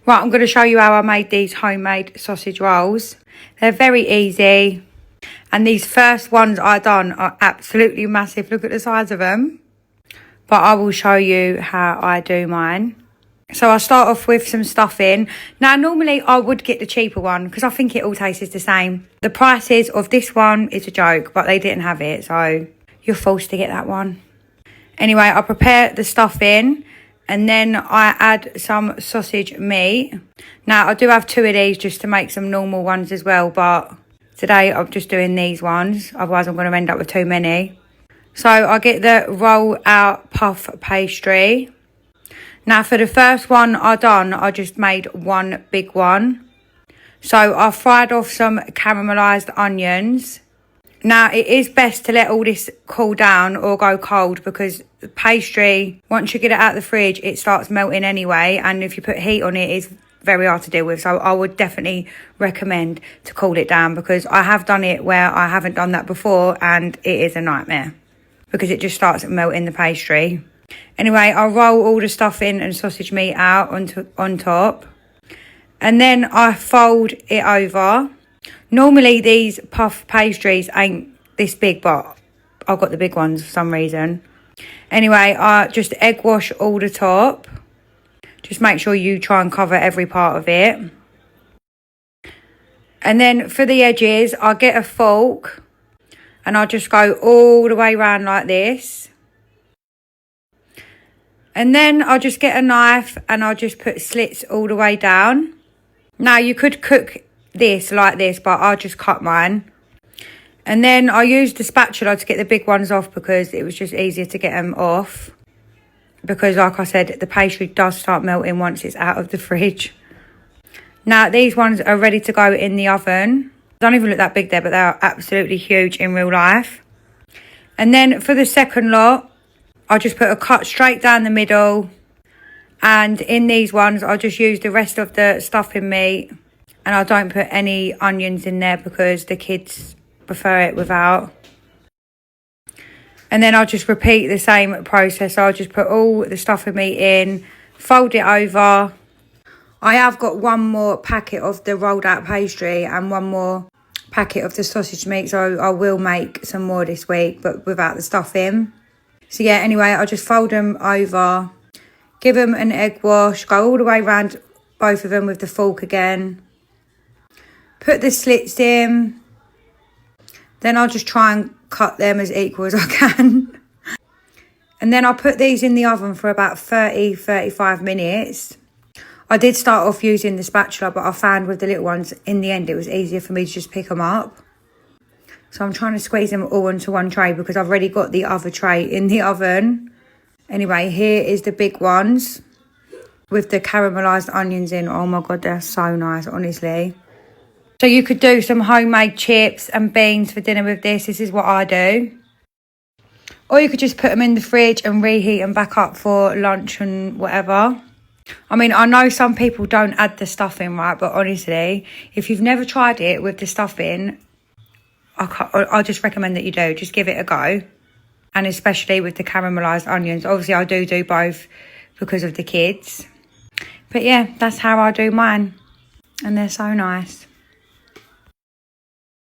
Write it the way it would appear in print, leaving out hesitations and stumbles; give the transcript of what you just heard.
Right, I'm going to show you how I made these homemade sausage rolls. They're very easy. And these first ones I done are absolutely massive. Look at the size of them. But I will show you how I do mine. So I start off with some stuffing. Now, normally I would get the cheaper one because I think it all tastes the same. The prices of this one is a joke, but they didn't have it. So you're forced to get that one. Anyway, I prepare the stuffing. And then I add some sausage meat. Now, I do have 2 of these just to make some normal ones as well. But today, I'm just doing these ones. Otherwise, I'm going to end up with too many. So, I get the roll out puff pastry. Now, for the first one I just made one big one. So, I fried off some caramelised onions. Now, it is best to let all this cool down or go cold because the pastry, once you get it out of the fridge, it starts melting anyway. And if you put heat on it, it's very hard to deal with. So I would definitely recommend to cool it down because I have done it where I haven't done that before and it is a nightmare because it just starts melting the pastry. Anyway, I'll roll all the stuffing and sausage meat out on top. And then I fold it over. Normally, these puff pastries ain't this big, but I've got the big ones for some reason. Anyway, I just egg wash all the top. Just make sure you try and cover every part of it. And then for the edges, I get a fork and I just go all the way around like this. And then I'll just get a knife and I'll just put slits all the way down. Now, you could cook this like this, but I'll just cut mine. And then I used the spatula to get the big ones off because it was just easier to get them off. Because like I said, the pastry does start melting once it's out of the fridge. Now, these ones are ready to go in the oven. They don't even look that big there, but they are absolutely huge in real life. And then for the second lot, I'll just put a cut straight down the middle. And in these ones, I'll just use the rest of the stuffing meat. And I don't put any onions in there because the kids prefer it without. And then I'll just repeat the same process. I'll just put all the stuffing meat in, fold it over. I have got one more packet of the rolled out pastry and one more packet of the sausage meat. So I will make some more this week, but without the stuffing. So yeah, anyway, I'll just fold them over, give them an egg wash, go all the way around both of them with the fork again. Put the slits in. Then I'll just try and cut them as equal as I can. And then I'll put these in the oven for about 30-35 minutes. I did start off using the spatula, but I found with the little ones, in the end, it was easier for me to just pick them up. So I'm trying to squeeze them all into one tray because I've already got the other tray in the oven. Anyway, here is the big ones with the caramelised onions in. Oh my God, they're so nice, honestly. So you could do some homemade chips and beans for dinner with this. This is what I do. Or you could just put them in the fridge and reheat them back up for lunch and whatever. I mean, I know some people don't add the stuffing, right? But honestly, if you've never tried it with the stuffing, I just recommend that you do. Just give it a go. And especially with the caramelised onions. Obviously, I do both because of the kids. But yeah, that's how I do mine. And they're so nice.